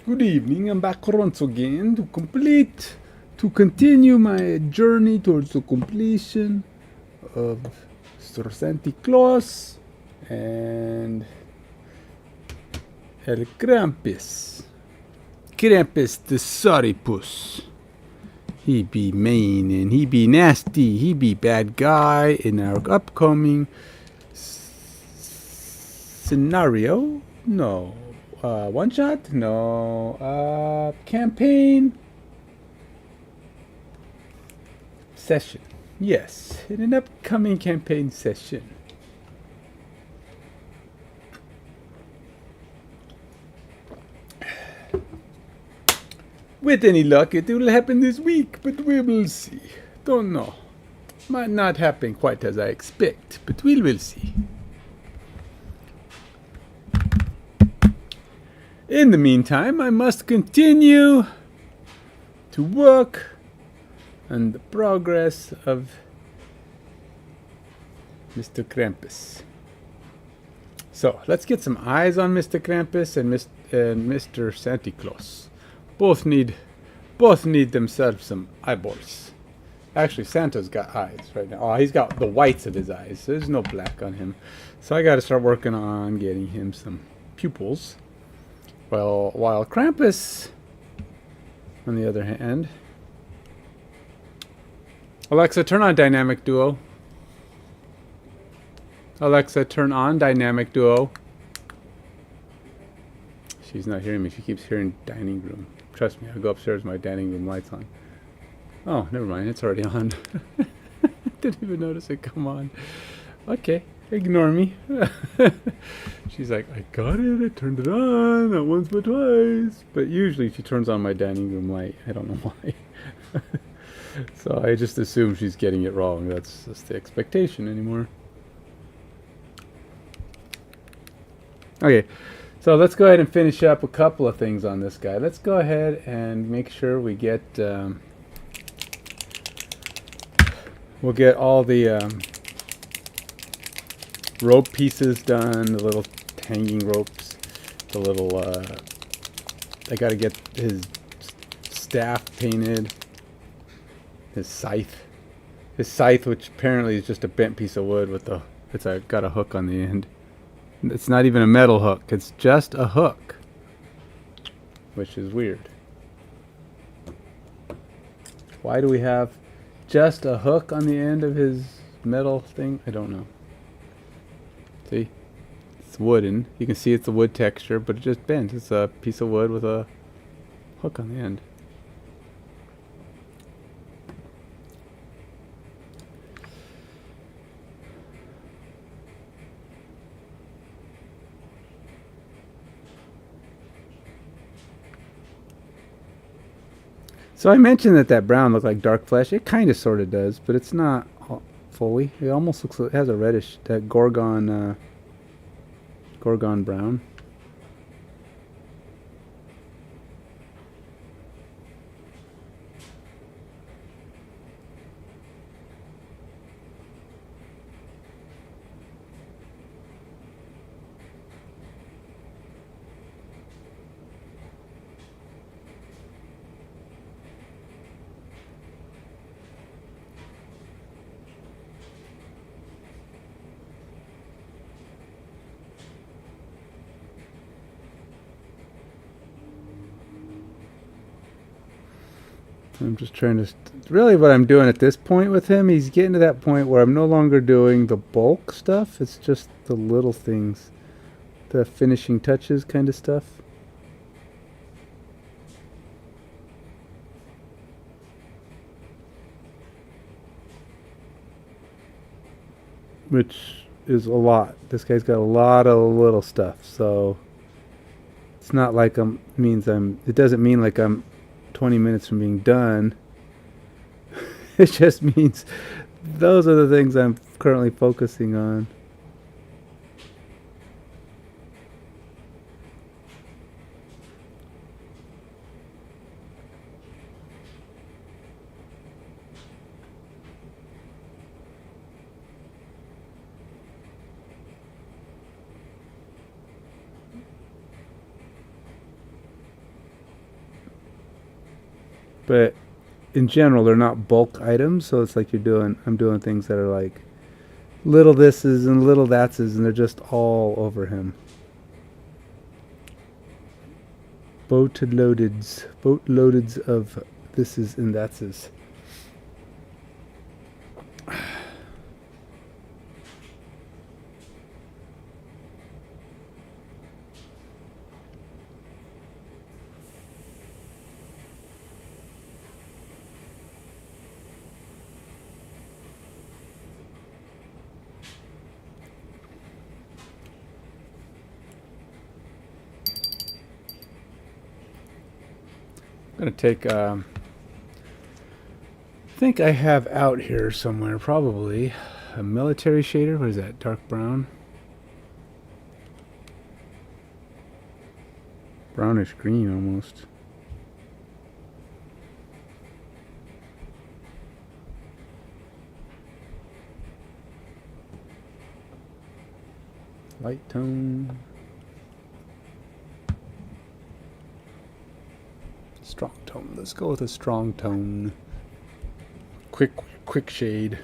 Good evening, I'm back once again to continue my journey towards the completion of Sir Santa Claus and El Krampus. Krampus the sorry puss. He be mean and he be nasty, he be bad guy in our upcoming scenario? No. One shot? No. Campaign session. Yes, in an upcoming campaign session. With any luck, it will happen this week, but we will see. Don't know. Might not happen quite as I expect, but we will see. In the meantime, I must continue to work on the progress of Mr. Krampus. So, let's get some eyes on Mr. Krampus and Mr. Santa Claus. Both need themselves some eyeballs. Actually, Santa's got eyes right now. Oh, he's got the whites of his eyes. There's no black on him. So I got to start working on getting him some pupils. Well, while Krampus, on the other hand... Alexa, turn on Dynamic Duo. Alexa, turn on Dynamic Duo. She's not hearing me. She keeps hearing dining room. Trust me, I'll go upstairs, my dining room light's on. Oh, never mind. It's already on. Didn't even notice it come on. Okay. Ignore me. She's like, I got it. I turned it on. Not once but twice. But usually she turns on my dining room light. I don't know why. So I just assume she's getting it wrong. That's just the expectation anymore. Okay. So let's go ahead and finish up a couple of things on this guy. Let's go ahead and make sure we get... we'll get all the... rope pieces done, the little hanging ropes, the little, I gotta get his staff painted, his scythe, which apparently is just a bent piece of wood with got a hook on the end. It's not even a metal hook, it's just a hook, which is weird. Why do we have just a hook on the end of his metal thing? I don't know. See, it's wooden. You can see it's a wood texture, but it just bends. It's a piece of wood with a hook on the end. So I mentioned that brown looked like dark flesh. It kind of sort of does, but it's not fully. It almost looks like it has a reddish, that Gorgon brown. I'm just trying to... really what I'm doing at this point with him, he's getting to that point where I'm no longer doing the bulk stuff. It's just the little things. The finishing touches kind of stuff. Which is a lot. This guy's got a lot of little stuff, so... it's not like it doesn't mean like I'm 20 minutes from being done. It just means those are the things I'm currently focusing on. But in general, they're not bulk items, so it's like I'm doing things that are like little thises and little thatses, and they're just all over him. Boatloadeds of thises and thatses. I'm gonna take. I think I have out here somewhere probably a military shader. What is that? Dark brown, brownish green almost. Light tone. Strong tone. Let's go with a strong tone. Quick shade.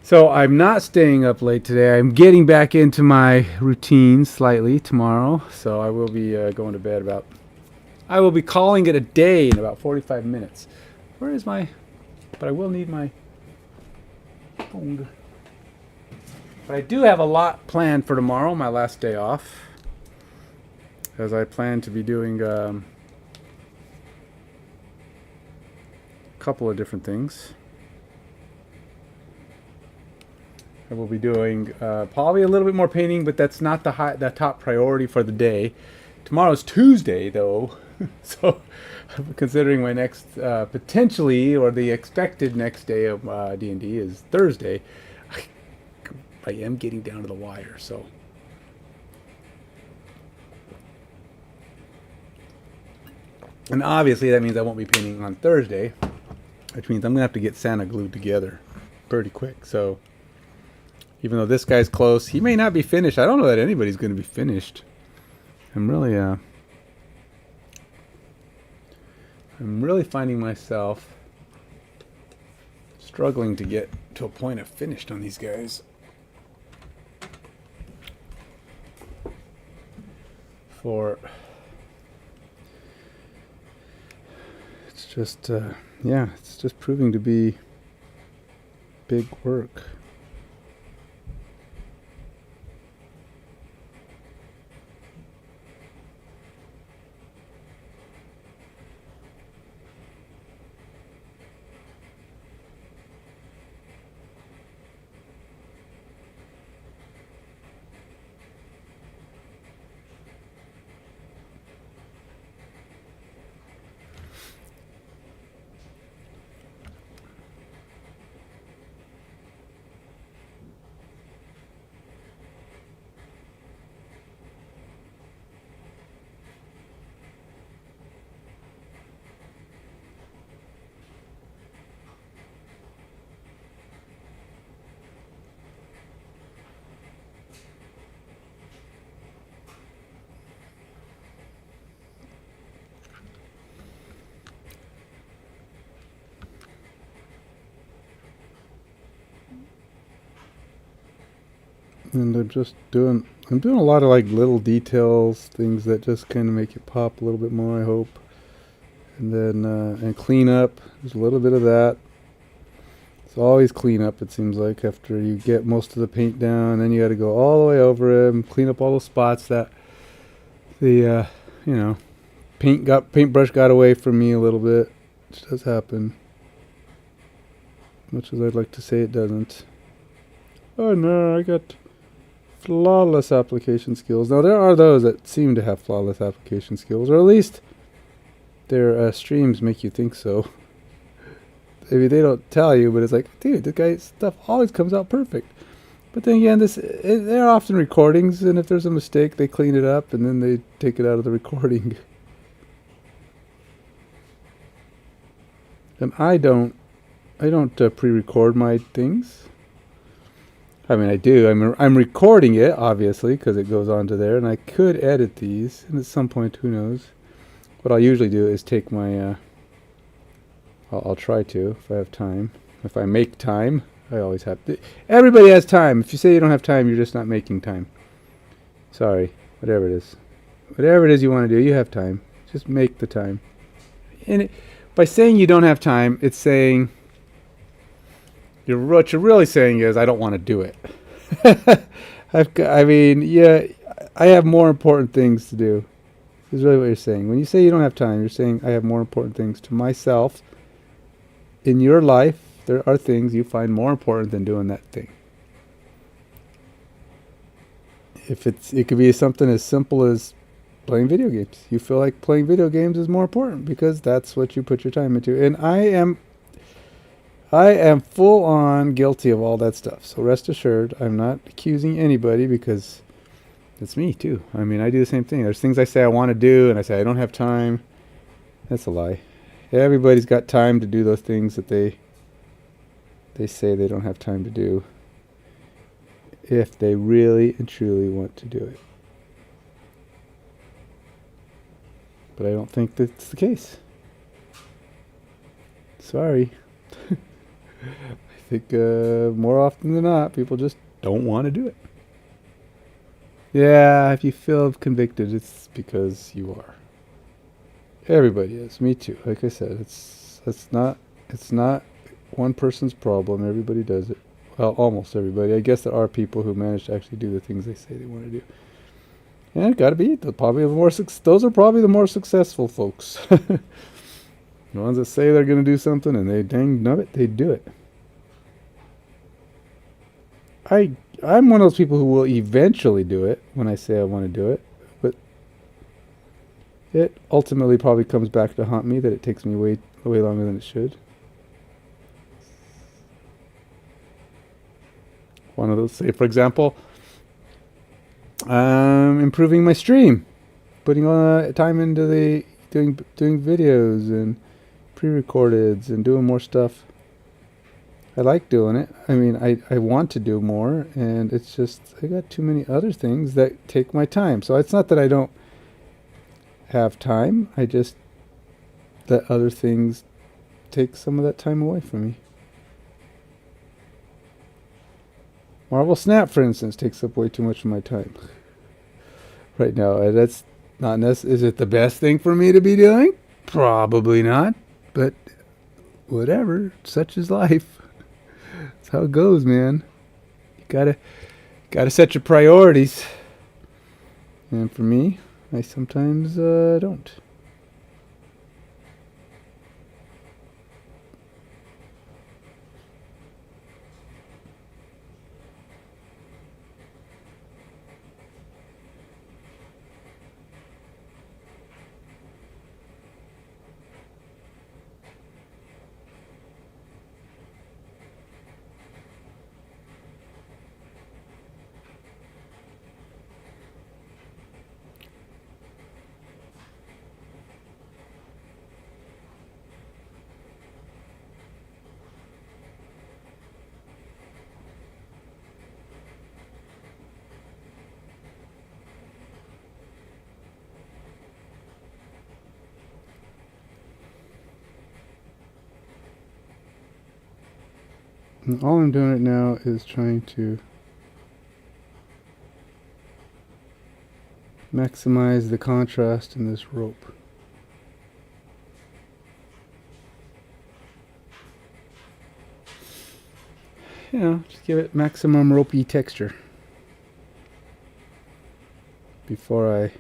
So I'm not staying up late today. I'm getting back into my routine slightly tomorrow. So I will be going to bed about... I will be calling it a day in about 45 minutes. Where is my... But I will need my... phone. But I do have a lot planned for tomorrow, my last day off. As I plan to be doing a couple of different things. I will be doing probably a little bit more painting, but that's not the top priority for the day. Tomorrow's Tuesday, though, so I'm considering my next potentially or the expected next day of D&D is Thursday. I am getting down to the wire, so. And obviously that means I won't be painting on Thursday, which means I'm going to have to get Santa glued together pretty quick. So even though this guy's close, he may not be finished. I don't know that anybody's going to be finished. I'm really finding myself struggling to get to a point of finished on these guys. It's just it's just proving to be big work. And I'm doing a lot of like little details, things that just kind of make it pop a little bit more, I hope. And then, and clean up, there's a little bit of that. It's always clean up, it seems like, after you get most of the paint down, then you gotta go all the way over it and clean up all the spots that the, paintbrush got away from me a little bit, which does happen. Much as I'd like to say it doesn't. Oh no, I got flawless application skills. Now there are those that seem to have flawless application skills, or at least their streams make you think so. Maybe they don't tell you, but it's like, dude, this guy's stuff always comes out perfect. But then again, they're often recordings, and if there's a mistake, they clean it up and then they take it out of the recording. And I don't pre-record my things. I mean, I do. I'm recording it, obviously, because it goes onto there, and I could edit these, and at some point, who knows. what I'll usually do is take my, I'll try to, if I have time. If I make time, I always have to. Everybody has time. If you say you don't have time, you're just not making time. Sorry, whatever it is. Whatever it is you want to do, you have time. Just make the time. And by saying you don't have time, it's saying, what you're really saying is, I don't want to do it. I mean, yeah, I have more important things to do. Is really what you're saying. When you say you don't have time, you're saying I have more important things to myself. In your life, there are things you find more important than doing that thing. It could be something as simple as playing video games. You feel like playing video games is more important because that's what you put your time into. And I am full on guilty of all that stuff. So rest assured, I'm not accusing anybody because it's me too. I mean, I do the same thing. There's things I say I want to do and I say I don't have time. That's a lie. Everybody's got time to do those things that they say they don't have time to do if they really and truly want to do it. But I don't think that's the case. Sorry. I think more often than not, people just don't want to do it. Yeah, if you feel convicted, it's because you are. Everybody is. Me too. Like I said, it's not one person's problem. Everybody does it. Well, almost everybody. I guess there are people who manage to actually do the things they say they want to do. And it got to be those are probably the more successful folks. The ones that say they're going to do something and they dang nubbit, they do it. I'm one of those people who will eventually do it when I say I want to do it, but it ultimately probably comes back to haunt me that it takes me way longer than it should. One of those, say for example, improving my stream, putting time into the doing videos and pre-recordeds and doing more stuff. I like doing it. I mean, I want to do more, and it's just I got too many other things that take my time. So it's not that I don't have time. I just let other things take some of that time away from me. Marvel Snap, for instance, takes up way too much of my time right now. That's not necessarily. Is it the best thing for me to be doing? Probably not. But whatever. Such is life. That's how it goes, man. You gotta set your priorities. And for me, I sometimes don't. And all I'm doing right now is trying to maximize the contrast in this rope. You know, just give it maximum ropey texture before I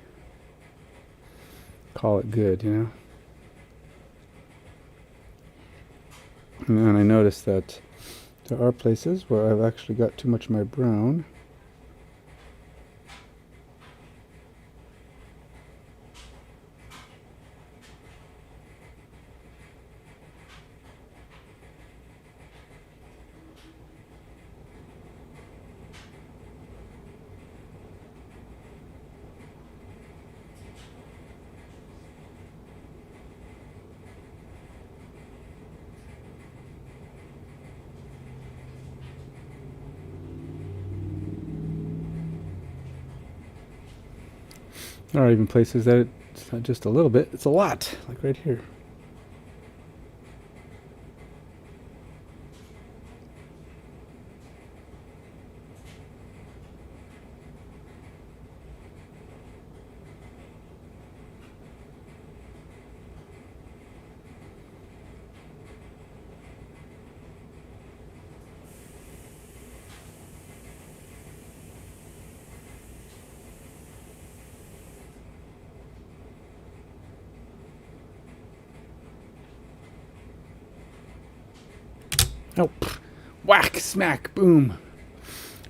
call it good, you know. And I noticed that there are places where I've actually got too much of my brown. There are even places that it's It's not just a little bit, it's a lot, like right here. Oh, whack, smack, boom.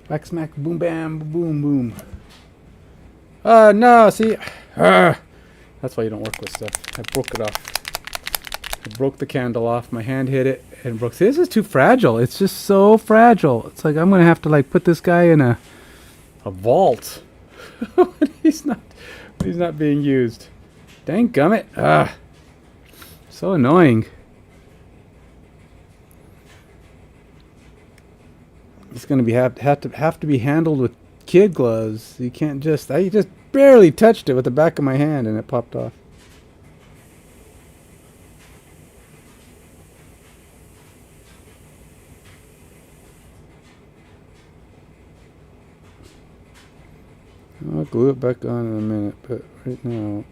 Whack, smack, boom, bam, boom, boom. No, see. That's why you don't work with stuff. I broke it off. I broke the candle off. My hand hit it and broke. See, this is too fragile. It's just so fragile. It's like I'm going to have to like put this guy in a vault. he's not being used. Dang gummit. So annoying. It's going to have to be handled with kid gloves. You can't just. I just barely touched it with the back of my hand and it popped off. I'll glue it back on in a minute, but right now,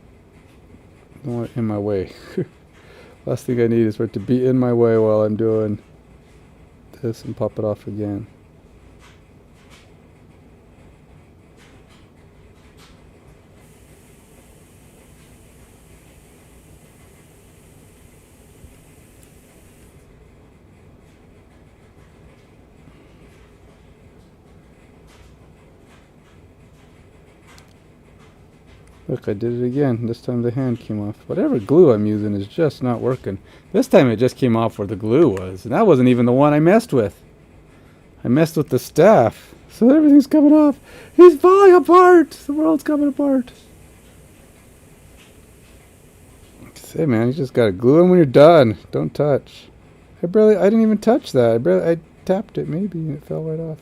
I don't want it in my way. Last thing I need is for it to be in my way while I'm doing this and pop it off again. Look, I did it again. This time the hand came off. Whatever glue I'm using is just not working. This time it just came off where the glue was. And that wasn't even the one I messed with. I messed with the staff. So everything's coming off. He's falling apart. The world's coming apart. Say, man, you just gotta glue them when you're done. Don't touch. I didn't even touch that. I tapped it maybe and it fell right off.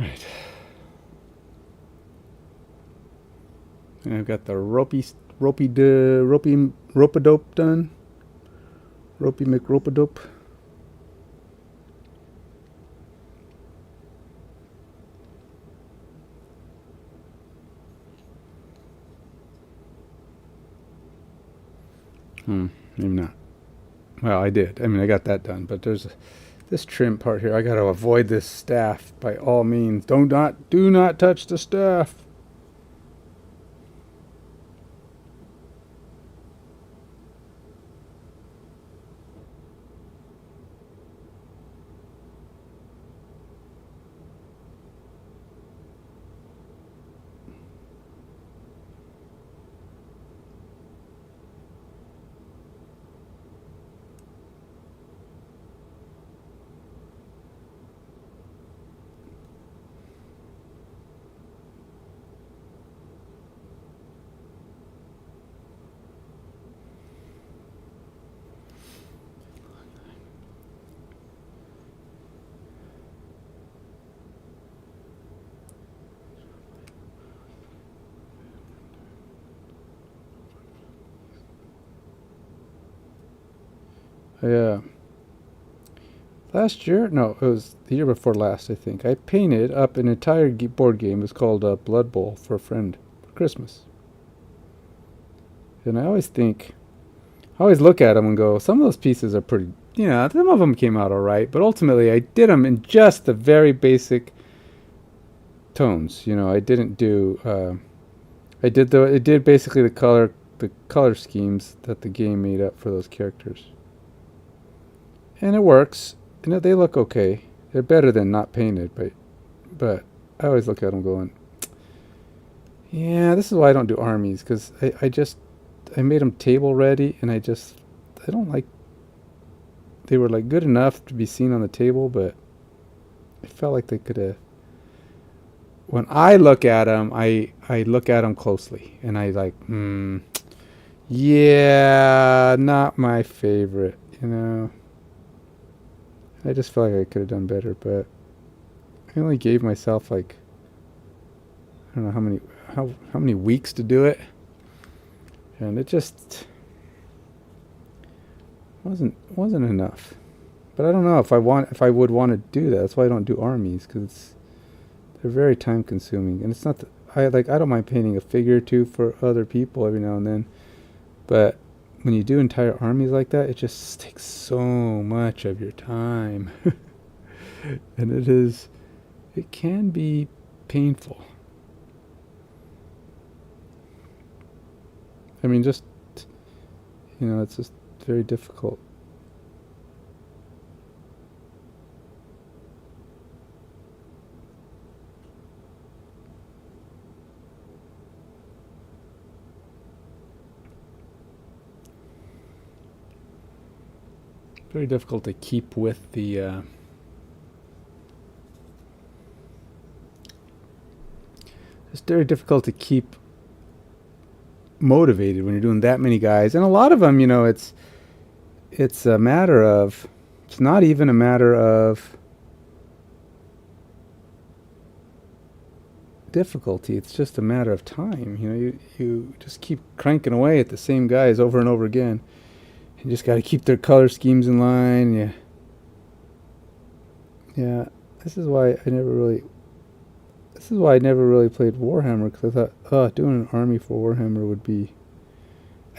Alright. And I've got the rope-a-dope done. Ropey McRope-a-dope. Maybe not. Well, I did. I mean, I got that done, but there's this trim part here. I got to avoid this staff by all means. Do not touch the staff. Last year, no, it was the year before last, I think. I painted up an entire board game. It was called Blood Bowl for a friend for Christmas. And I always look at them and go, some of those pieces are pretty, some of them came out all right, but ultimately I did them in just the very basic tones. I didn't do, it did basically the color schemes that the game made up for those characters. And it works. They look okay. They're better than not painted, but I always look at them going, yeah, this is why I don't do armies, because I made them table ready, and I don't like, they were like good enough to be seen on the table, but I felt like they could have, when I look at them, I look at them closely, and I like, yeah, not my favorite, I just felt like I could have done better, but I only gave myself like, I don't know how many weeks to do it, and it just wasn't enough. But I don't know if I would want to do that. That's why I don't do armies, because they're very time consuming, and it's not I don't mind painting a figure or two for other people every now and then, but when you do entire armies like that, it just takes so much of your time. And it can be painful. I mean, just, it's just very difficult. Very difficult to keep with the it's very difficult to keep motivated when you're doing that many guys, and a lot of them, it's a matter of, it's not even a matter of difficulty, it's just a matter of time. You just keep cranking away at the same guys over and over again. You just got to keep their color schemes in line. Yeah. This is why I never really played Warhammer, because I thought, doing an army for Warhammer would be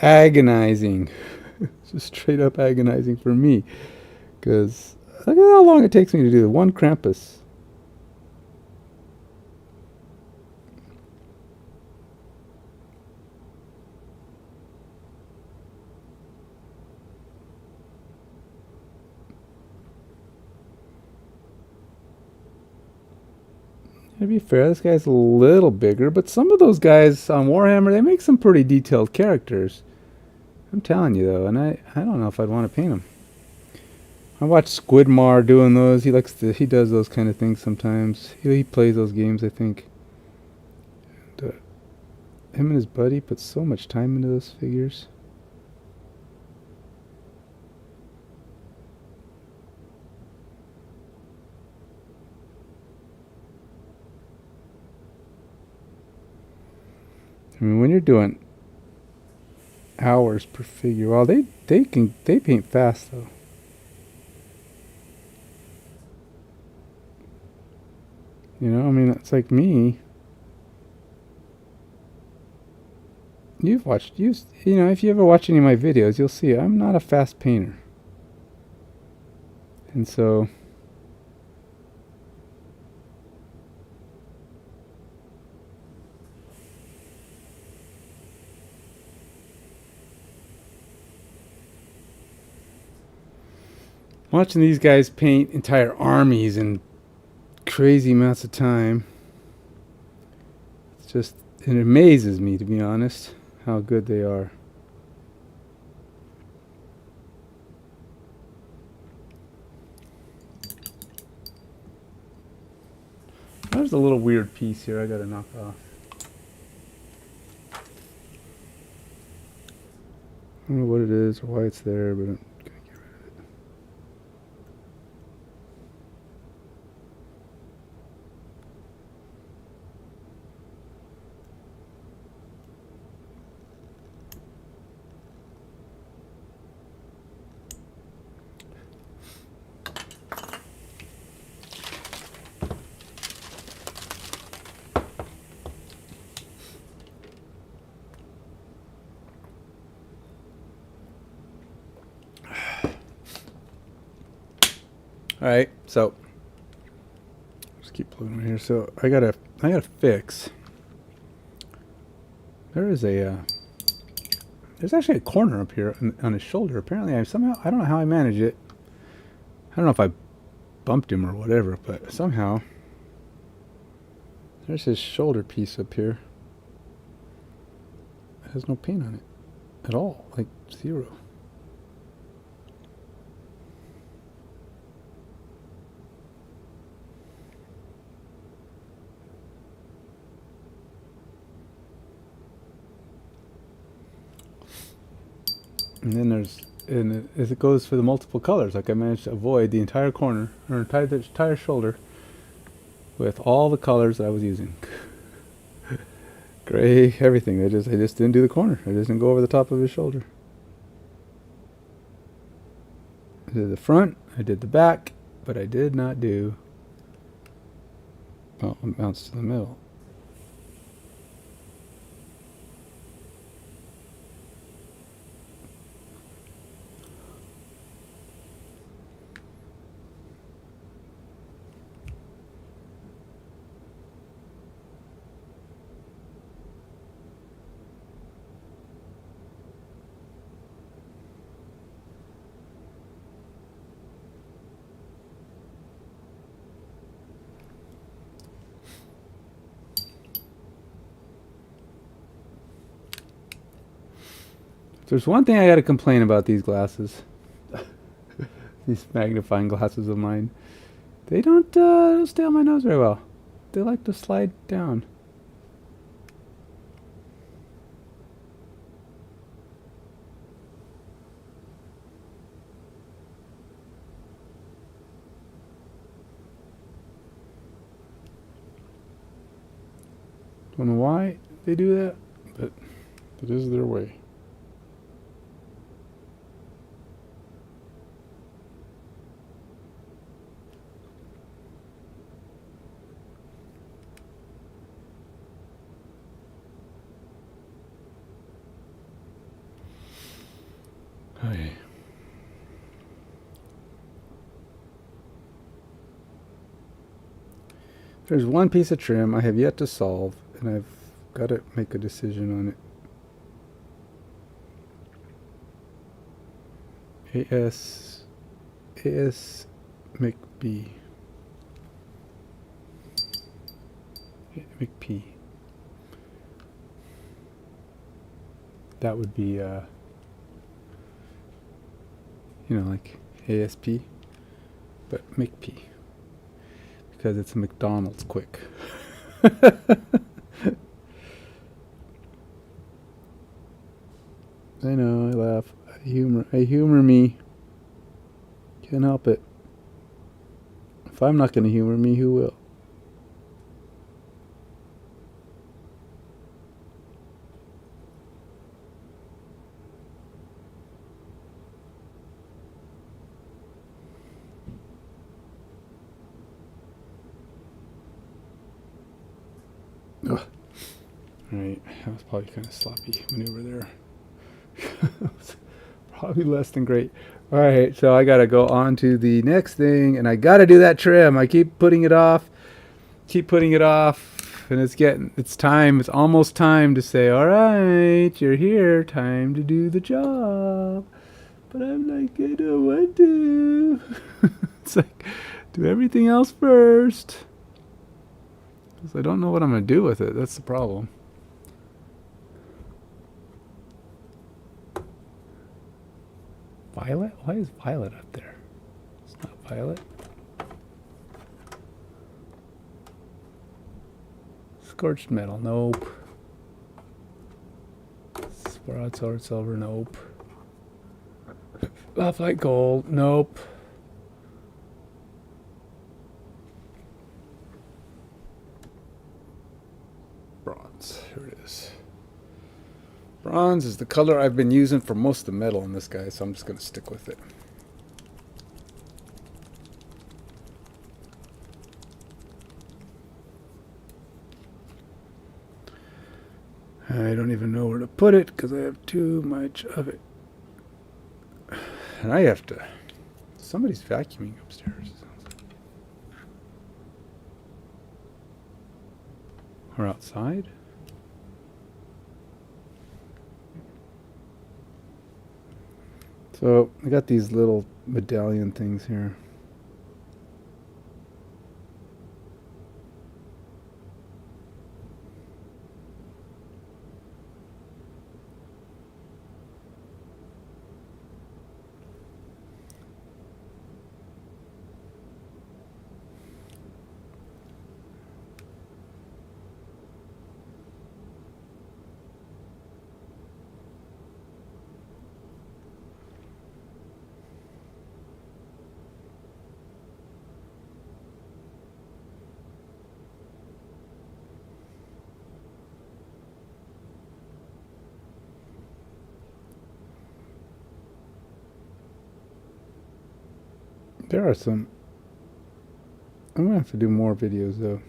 agonizing. Just straight up agonizing for me, because look at how long it takes me to do one Krampus. To be fair, this guy's a little bigger, but some of those guys on Warhammer, they make some pretty detailed characters. I'm telling you, though, and I don't know if I'd want to paint them. I watch Squidmar doing those. He does those kind of things sometimes. He plays those games, I think. And, him and his buddy put so much time into those figures. I mean, when you're doing hours per figure, well, they paint fast though. I mean, it's like me. If you ever watch any of my videos, you'll see I'm not a fast painter, and so. Watching these guys paint entire armies in crazy amounts of time, it amazes me, to be honest, how good they are. There's a little weird piece here I gotta knock off. I don't know what it is or why it's there, but I'm gonna get rid of it. Alright, so just keep plugging in here. So I gotta fix. There is a there's actually a corner up here on his shoulder. Apparently I don't know how I managed it. I don't know if I bumped him or whatever, but somehow there's his shoulder piece up here. It has no paint on it at all, like 0. And then as it goes for the multiple colors, like I managed to avoid the entire corner, or entire shoulder, with all the colors that I was using. Gray, everything. I just didn't do the corner. I just didn't go over the top of his shoulder. I did the front, I did the back, but I did not do, well, it mounts to the middle. There's one thing I gotta complain about these glasses. These magnifying glasses of mine. They don't stay on my nose very well. They like to slide down. Don't know why they do that, but it is their way. Okay. There's one piece of trim I have yet to solve, and I've got to make a decision on it. AS McB. McP. That would be, like ASP, but McP. Because it's a McDonald's quick. I know, I laugh. I humor me. Can't help it. If I'm not going to humor me, who will? Ugh. Alright, that was probably kind of sloppy maneuver there. Probably less than great. Alright, so I gotta go on to the next thing, and I gotta do that trim. I keep putting it off, and it's time, it's almost time to say, alright, you're here, time to do the job. But I'm like, I don't want to. It's like, do everything else first. I don't know what I'm going to do with it. That's the problem. Violet? Why is violet up there? It's not violet. Scorched metal. Nope. Broadsword silver. Nope. Light gold. Nope. Here it is. Bronze is the color I've been using for most of the metal in this guy, so I'm just going to stick with it. I don't even know where to put it because I have too much of it. And I have to... Somebody's vacuuming upstairs, it sounds Or outside? So I got these little medallion things here. There are some. I'm gonna have to do more videos though.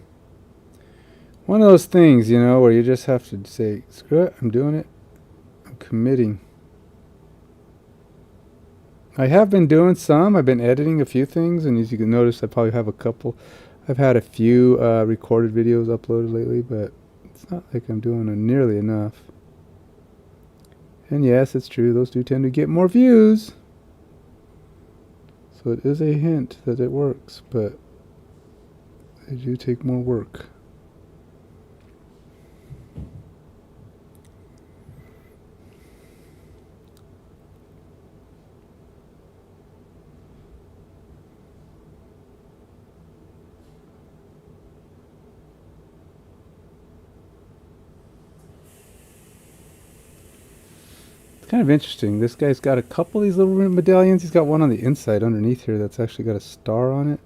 One of those things, you know, where you just have to say, screw it, I'm doing it. I'm committing. I have been doing some. I've been editing a few things, and as you can notice, I probably have a couple. I've had a few recorded videos uploaded lately, but it's not like I'm doing nearly enough. And yes, it's true, those do tend to get more views. So it is a hint that it works, but they do take more work. It's kind of interesting. This guy's got a couple of these little medallions. He's got one on the inside underneath here that's actually got a star on it.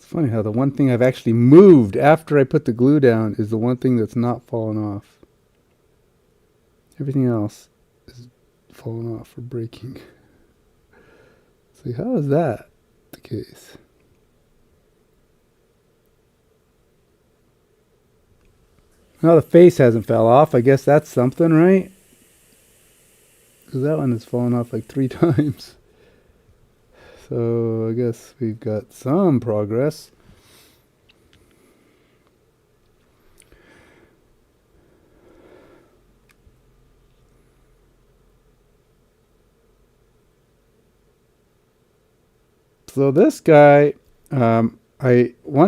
It's funny how the one thing I've actually moved after I put the glue down is the one thing that's not fallen off. Everything else is falling off or breaking. See, how is that the case? Well, the face hasn't fell off. I guess that's something, right? Because that one has fallen off like 3 times. So I guess we've got some progress. So this guy, one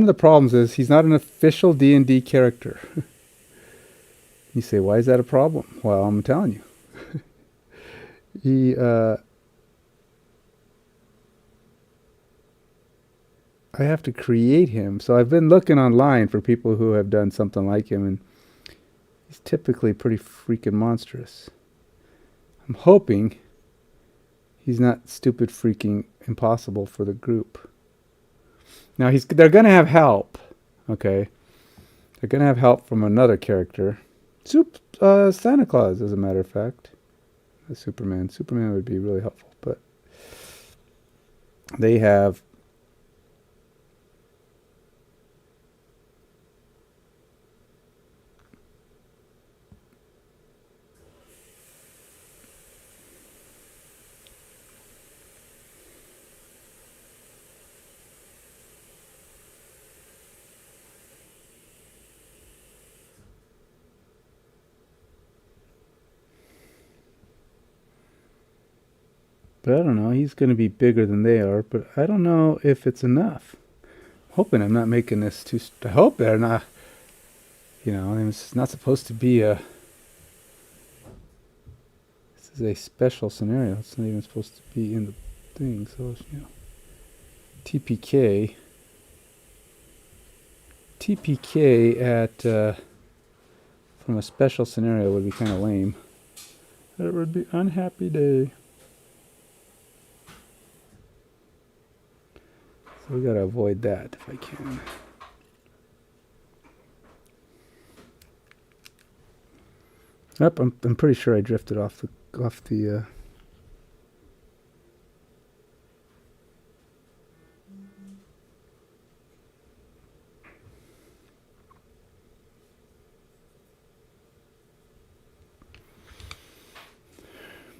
of the problems is he's not an official D&D character. You say, why is that a problem? Well, I'm telling you. He, I have to create him. So I've been looking online for people who have done something like him, and he's typically pretty freaking monstrous. I'm hoping he's not stupid freaking impossible for the group. Now they're going to have help, okay? They're going to have help from another character. Santa Claus, as a matter of fact. Superman. Superman would be really helpful, but they have but I don't know. He's going to be bigger than they are, but I don't know if it's enough. I'm hoping I'm not making this too... I hope they're not... You know, it's not supposed to be a... This is a special scenario. It's not even supposed to be in the thing. So, TPK at from a special scenario would be kind of lame. It would be unhappy day. So we gotta avoid that if I can. Yep, I'm pretty sure I drifted off the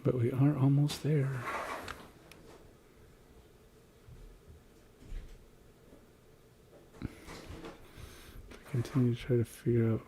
but we are almost there. I continue to try to figure out.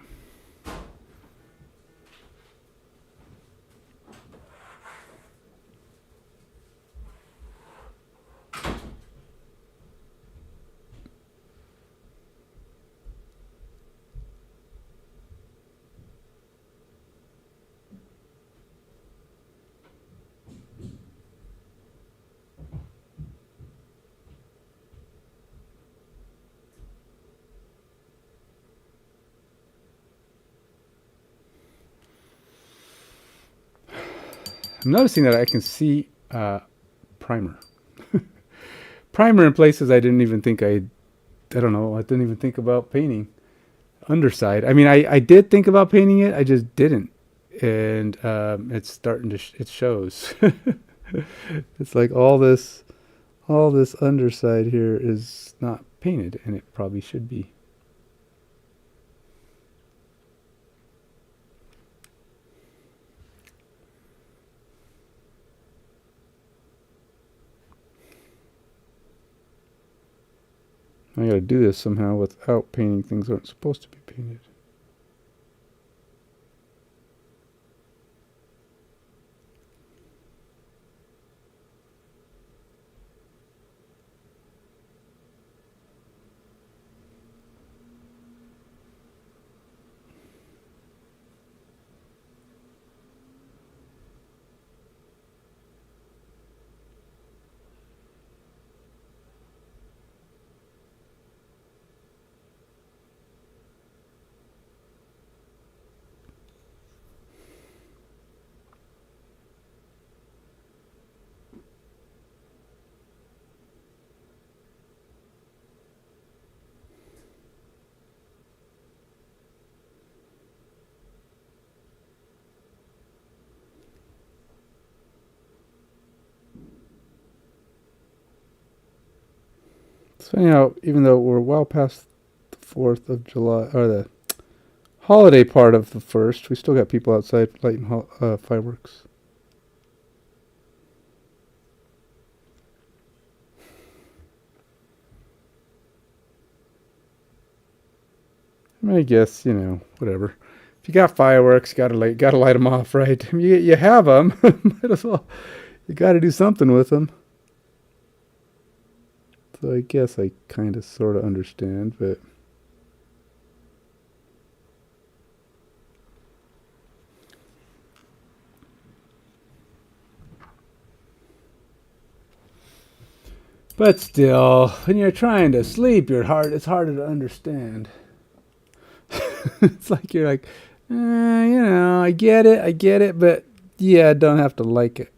I'm noticing that I can see primer. Primer in places I didn't even think I don't know, I didn't even think about painting. Underside. I mean, I did think about painting it, I just didn't. And it's starting to, it shows. It's like all this underside here is not painted, and it probably should be. I gotta do this somehow without painting things that aren't supposed to be painted. So anyhow, even though we're well past the 4th of July, or the holiday part of the 1st, we still got people outside lighting fireworks. I mean, I guess, whatever. If you got fireworks, gotta light them off, right? I mean, you have them, might as well. You got to do something with them. So I guess I kind of sort of understand, but still, when you're trying to sleep, it's harder to understand. It's like you're like, I get it, but yeah, I don't have to like it.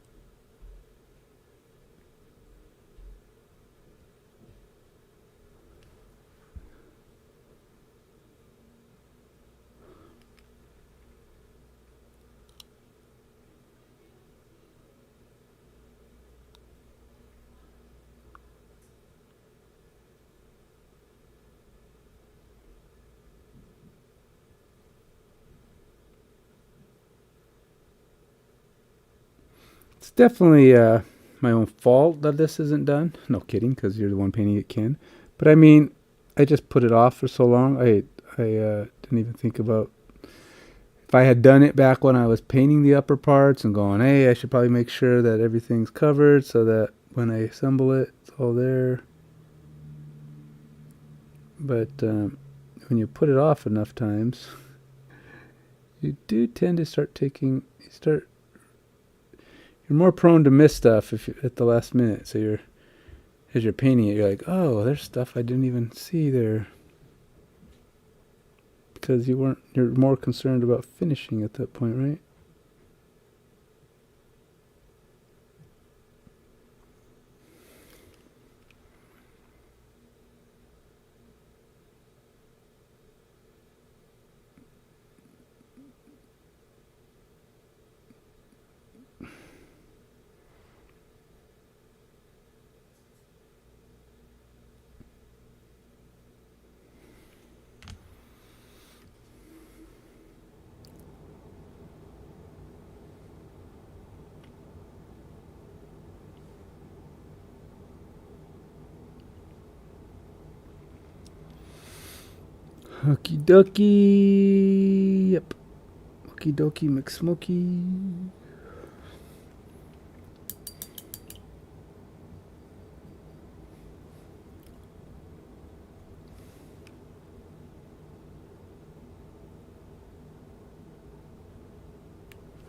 It's definitely my own fault that this isn't done. No kidding, because you're the one painting it, Ken. But I mean, I just put it off for so long. I didn't even think about if I had done it back when I was painting the upper parts and going, hey, I should probably make sure that everything's covered so that when I assemble it, it's all there. But when you put it off enough times, you do tend to start you're more prone to miss stuff if you, at the last minute. So you're, as you're painting it, you're like, oh, there's stuff I didn't even see there. Because you're more concerned about finishing at that point, right? Okie dokie. Yep. Okie dokie McSmokey.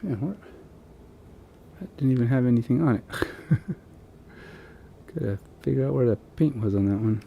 Yeah, what? That didn't even have anything on it. Gotta figure out where the paint was on that one.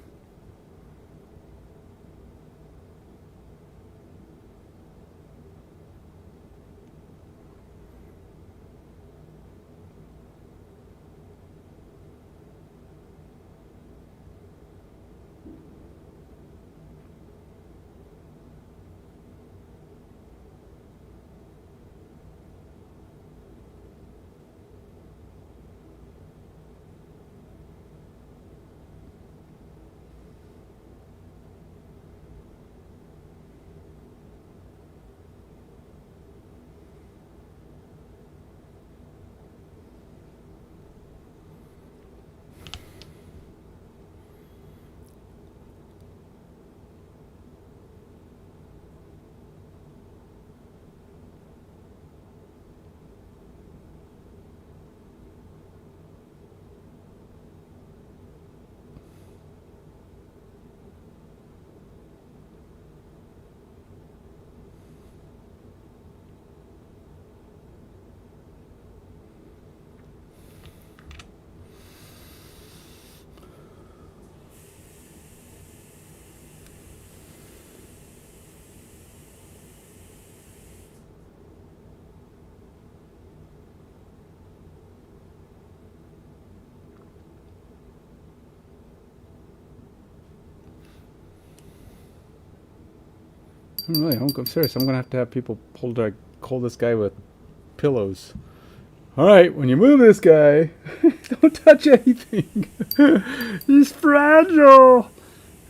I'm really I'm serious. I'm gonna have people hold this guy with pillows. All right, when you move this guy, don't touch anything. He's fragile.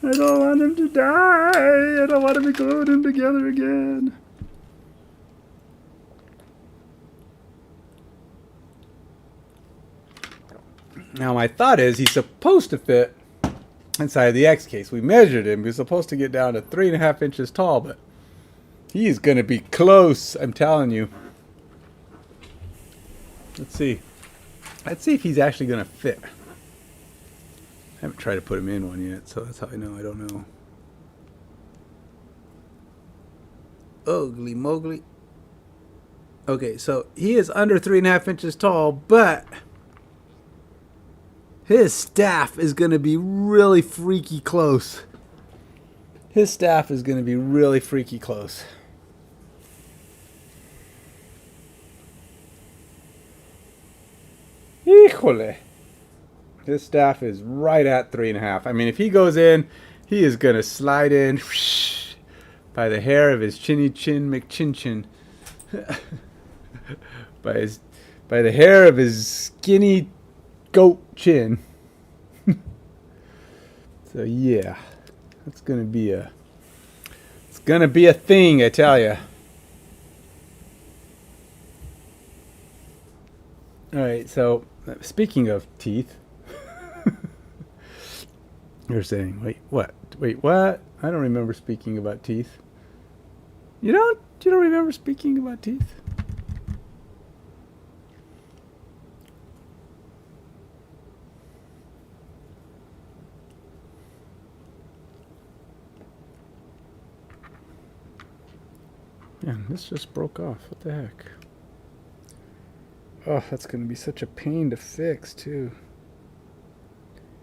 I don't want him to die. I don't want to be gluing him together again. Now my thought is he's supposed to fit inside the X case. We measured him. He was supposed to get down to 3.5 inches tall, but he's going to be close, I'm telling you. Let's see. Let's see if he's actually going to fit. I haven't tried to put him in one yet, so that's how I know. I don't know. Ugly Mowgli. Okay, so he is under 3.5 inches tall, but his staff is going to be really freaky close. His staff is going to be really freaky close. Híjole. His staff is right at 3.5. I mean, if he goes in, he is going to slide in by the hair of his chinny chin McChin-chin. by the hair of his skinny goat chin. So yeah, it's gonna be a thing, I tell you. All right, so speaking of teeth, you're saying, wait, what? I don't remember speaking about teeth. You don't remember speaking about teeth? Man, this just broke off. What the heck? Oh, that's going to be such a pain to fix, too.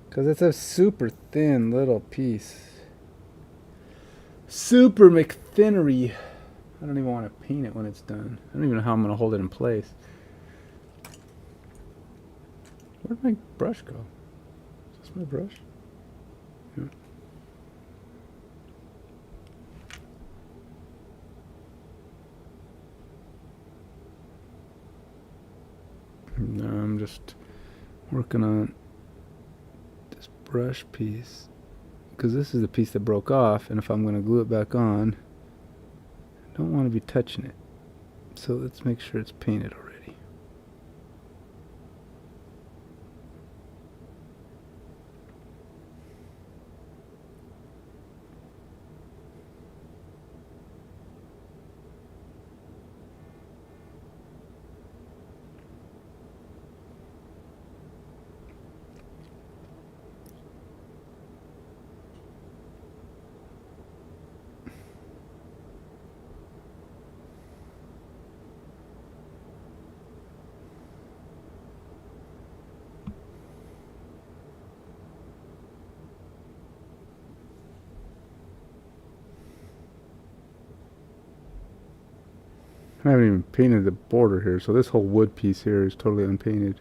Because it's a super thin little piece. Super McThinnery. I don't even want to paint it when it's done. I don't even know how I'm going to hold it in place. Where'd my brush go? Is this my brush? Yeah. No, I'm just working on this brush piece. Because this is the piece that broke off, and if I'm going to glue it back on, I don't want to be touching it. So let's make sure it's painted already. I haven't even painted the border here, so this whole wood piece here is totally unpainted.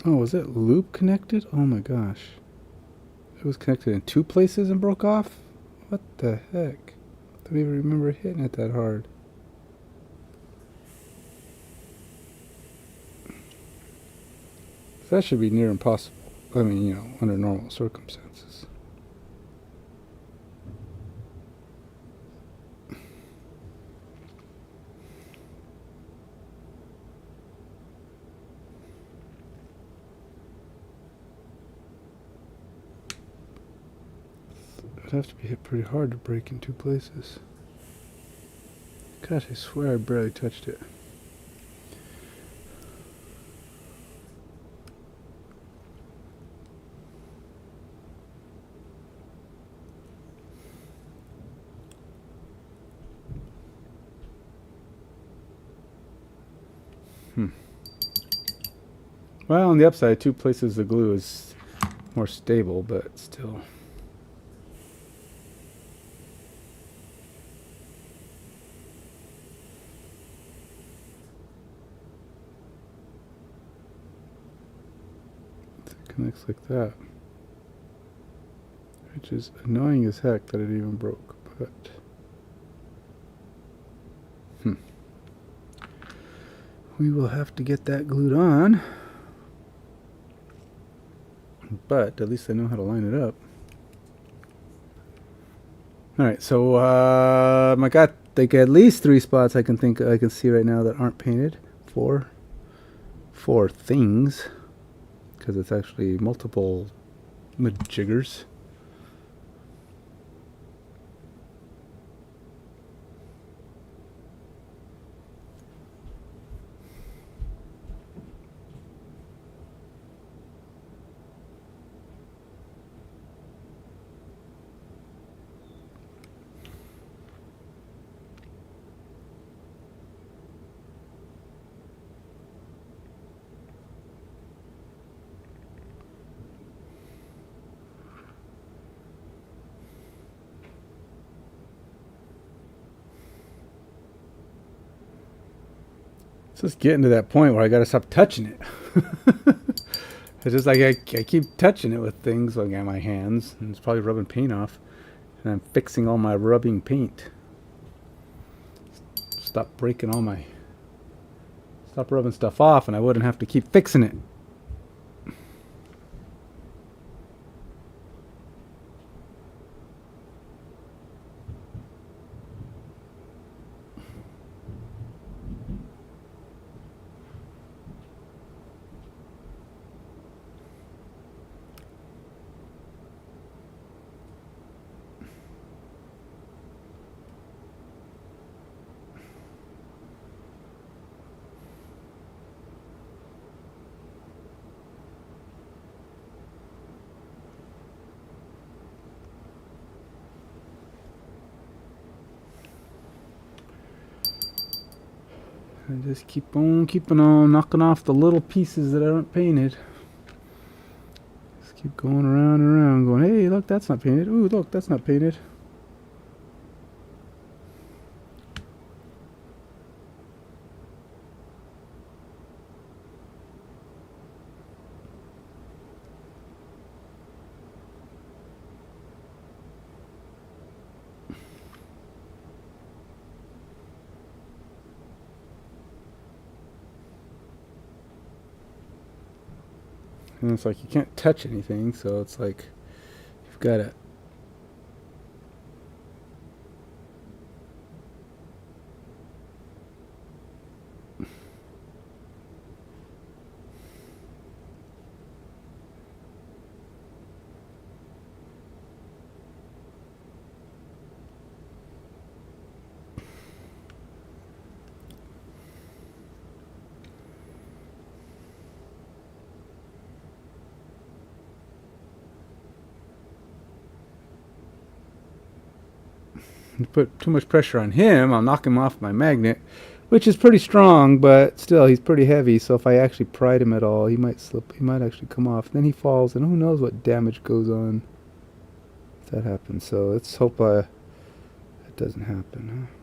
Oh, was that loop connected? Oh my gosh. It was connected in 2 places and broke off? What the heck? Don't even remember hitting it that hard. That should be near impossible. I mean, you know, under normal circumstances. It'd have to be hit pretty hard to break in 2 places. Gosh, I swear I barely touched it. Well, on the upside, 2 places the glue is more stable, but still. It connects like that. Which is annoying as heck that it even broke, but... we will have to get that glued on. But at least I know how to line it up. Alright, so I got like at least 3 spots I can see right now that aren't painted. 4 things, because it's actually multiple majiggers. It's just getting to that point where I gotta stop touching it. It's just like I keep touching it with things like on my hands, and it's probably rubbing paint off. And I'm fixing all my rubbing paint. Stop rubbing stuff off, and I wouldn't have to keep fixing it. And just keep on keeping on, knocking off the little pieces that aren't painted. Just keep going around and around, going, hey, look, that's not painted. Ooh, look, that's not painted. And it's like you can't touch anything, so it's like you've got to put too much pressure on him. I'll knock him off my magnet, which is pretty strong, but still, he's pretty heavy. So if I actually pried him at all, he might slip. He might actually come off. Then he falls, and who knows what damage goes on if that happens. So let's hope it doesn't happen. Huh?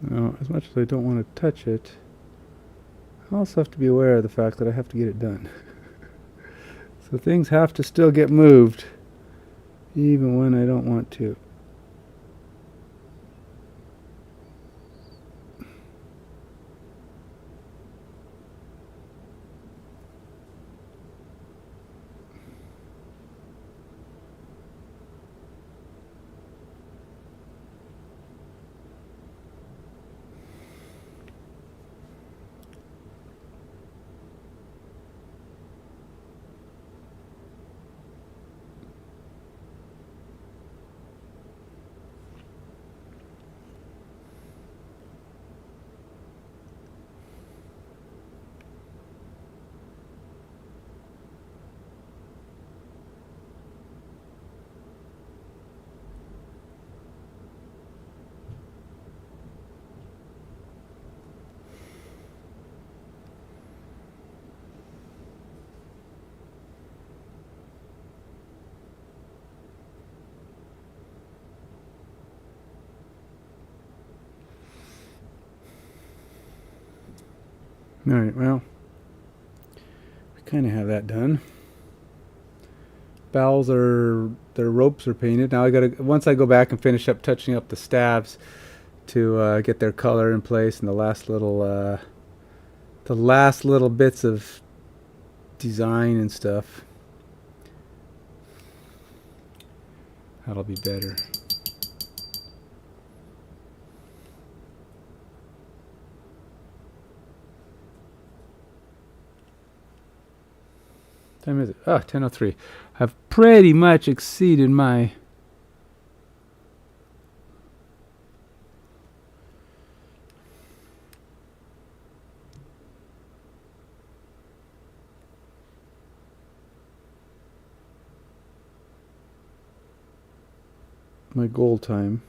Now, as much as I don't want to touch it, I also have to be aware of the fact that I have to get it done. So things have to still get moved, even when I don't want to. All right, well, we kind of have that done. Bowels are, their ropes are painted. Now I gotta, once I go back and finish up touching up the stabs to get their color in place and the last little bits of design and stuff, that'll be better. What time is it? Oh, 10:03. I've pretty much exceeded my goal time.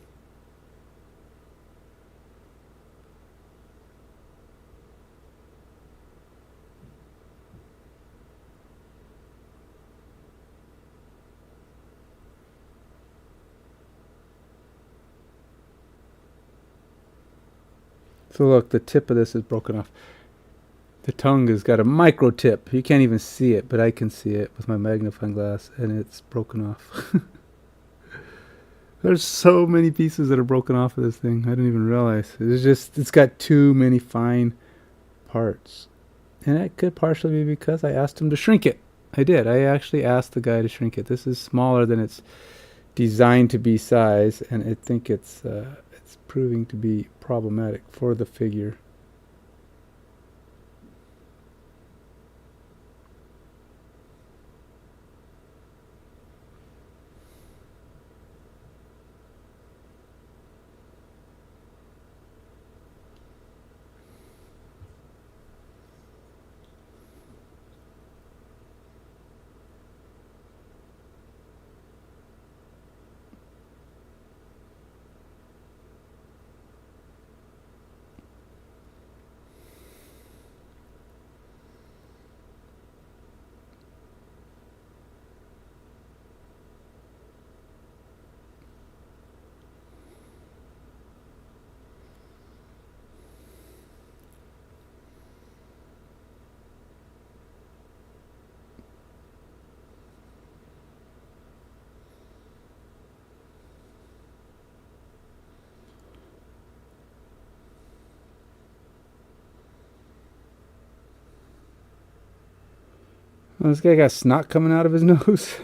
So look, the tip of this is broken off. The tongue has got a micro tip. You can't even see it, but I can see it with my magnifying glass, and it's broken off. There's so many pieces that are broken off of this thing. I didn't even realize. It's got too many fine parts. And that could partially be because I asked him to shrink it. I did. I actually asked the guy to shrink it. This is smaller than it's designed to be size, and I think it's proving to be problematic for the figure. Oh, this guy got snot coming out of his nose.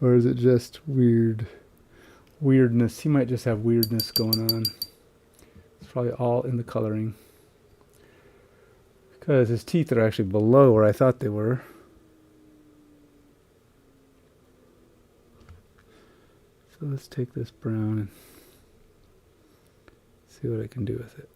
Or is it just weirdness? He might just have weirdness going on. It's probably all in the coloring. Because his teeth are actually below where I thought they were. So let's take this brown and see what I can do with it.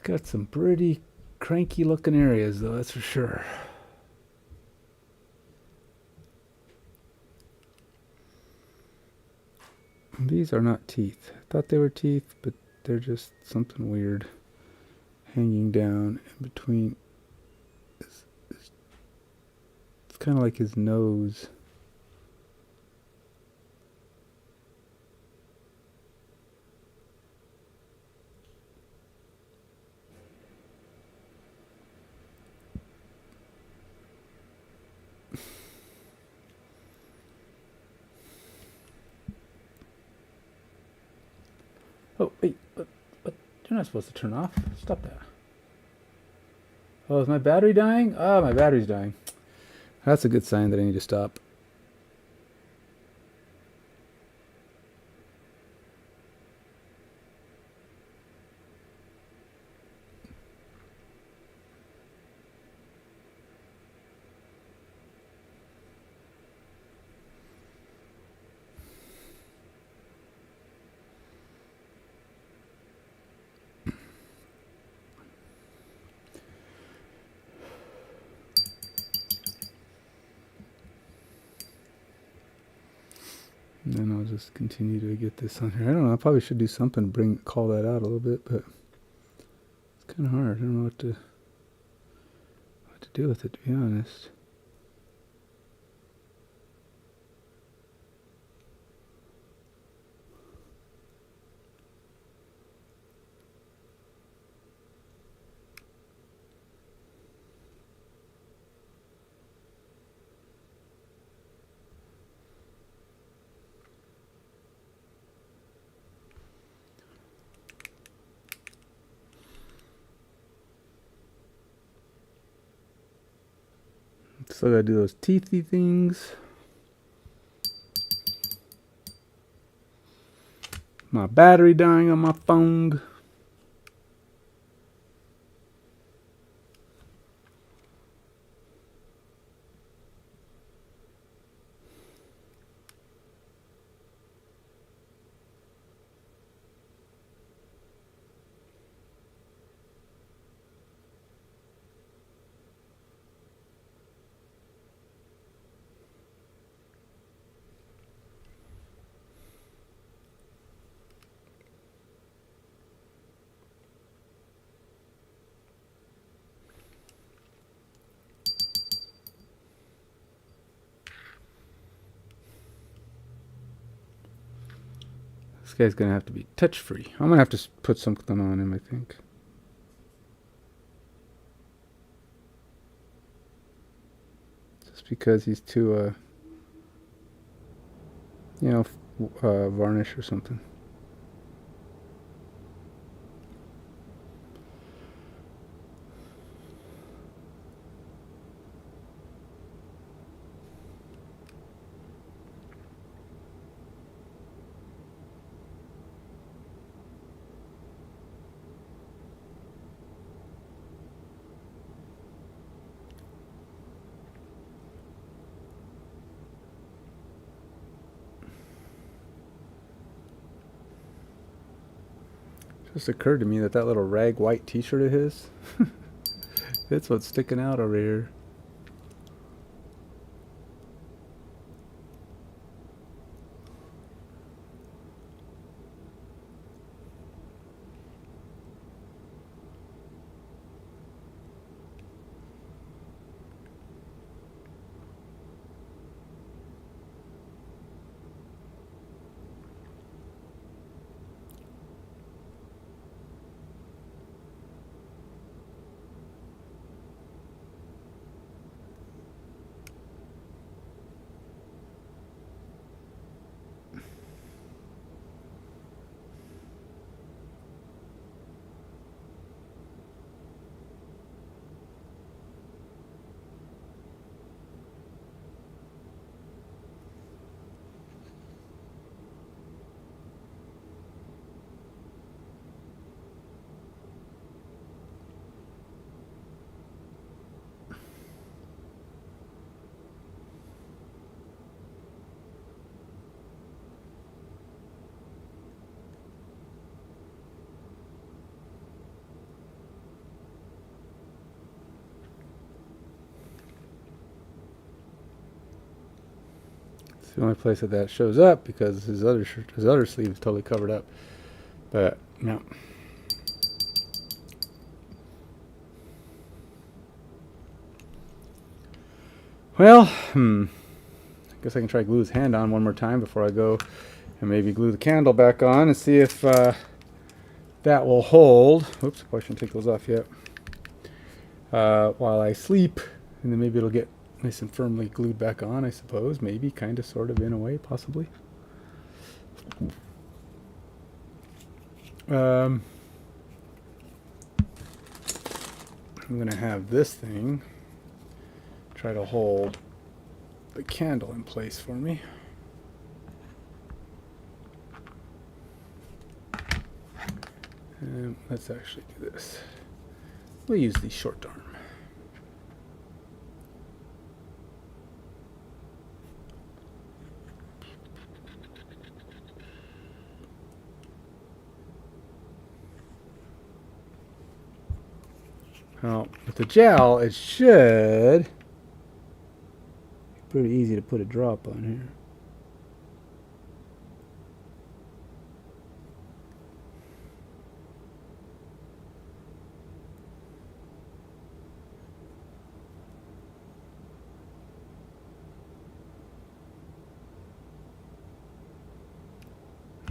Got some pretty cranky looking areas though, that's for sure. These are not teeth. I thought they were teeth, but they're just something weird hanging down in between. It's kind of like his nose. Oh, wait, what? You're not supposed to turn off. Stop that. Oh, is my battery dying? Oh, my battery's dying. That's a good sign that I need to stop. then I'll just continue to get this on here. I don't know. I probably should do something to call that out a little bit, but it's kind of hard. I don't know what to do with it, to be honest. Still gotta do those teethy things. My battery dying on my phone. This guy's gonna have to be touch-free. I'm gonna have to put something on him, I think. Just because he's too, you know, varnish or something. Just occurred to me that little rag white t-shirt of his, that's what's sticking out over here. The only place that shows up because his other sleeve is totally covered up. But no. Well, I guess I can try glue his hand on one more time before I go, and maybe glue the candle back on and see if that will hold. Oops, I shouldn't take those off yet. While I sleep, and then maybe it'll get nice and firmly glued back on, I suppose. Maybe, kind of, sort of, in a way, possibly. I'm going to have this thing try to hold the candle in place for me. And let's actually do this. We'll use the short arm. Now, with the gel, it should be pretty easy to put a drop on here.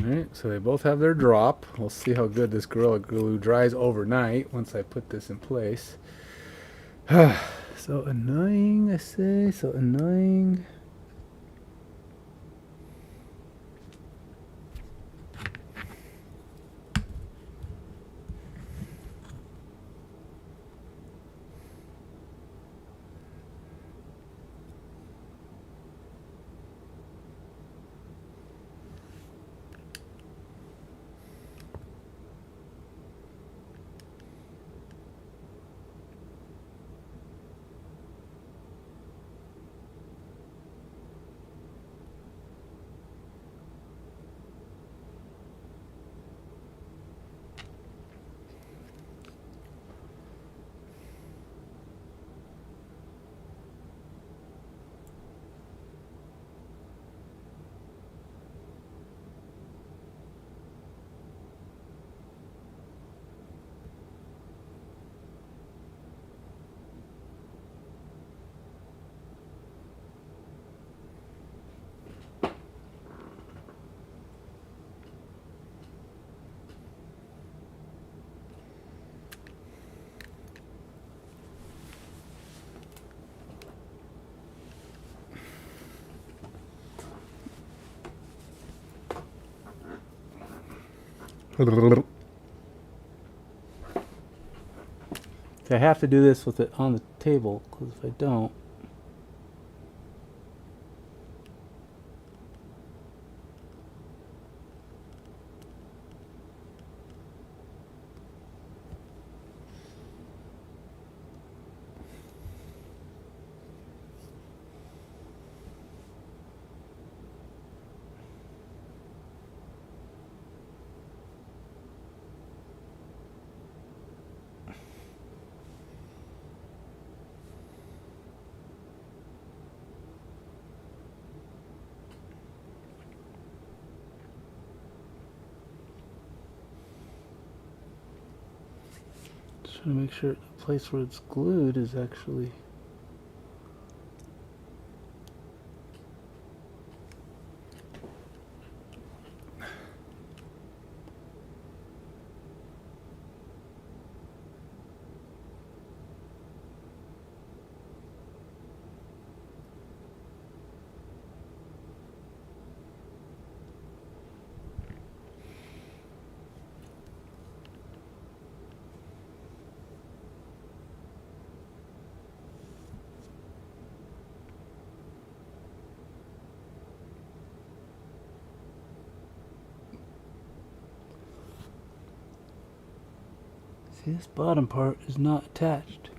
Alright, so they both have their drop. We'll see how good this Gorilla Glue dries overnight once I put this in place. So annoying, I say, so annoying. I have to do this with it on the table, because if I don't... Trying to make sure the place where it's glued is actually... See, this bottom part is not attached.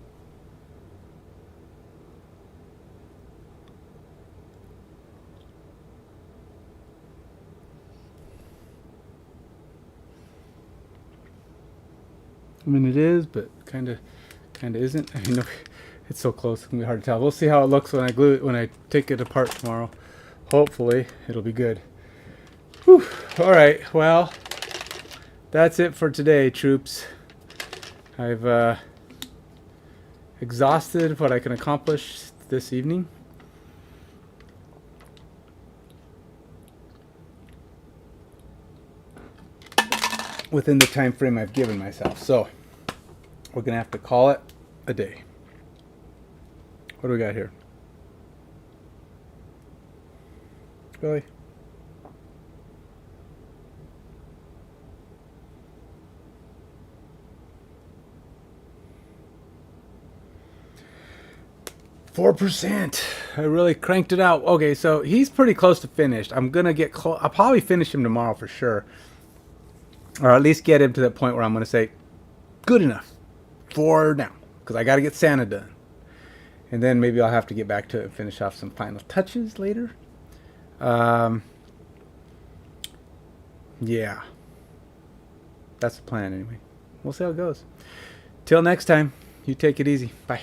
I mean, it is, but kind of isn't. I mean, it's so close, it's gonna be hard to tell. We'll see how it looks when I glue it, when I take it apart tomorrow. Hopefully, it'll be good. Whew. All right, well, that's it for today, troops. I've exhausted what I can accomplish this evening. Within the time frame I've given myself. So we're gonna have to call it a day. What do we got here? Really? %. I really cranked it out. Okay, so he's pretty close to finished. I'm gonna get close. I'll probably finish him tomorrow for sure, or at least get him to that point where I'm gonna say, good enough for now, because I got to get Santa done, and then maybe I'll have to get back to it and finish off some final touches later. Yeah, that's the plan anyway. We'll see how it goes. Till next time, you take it easy. Bye.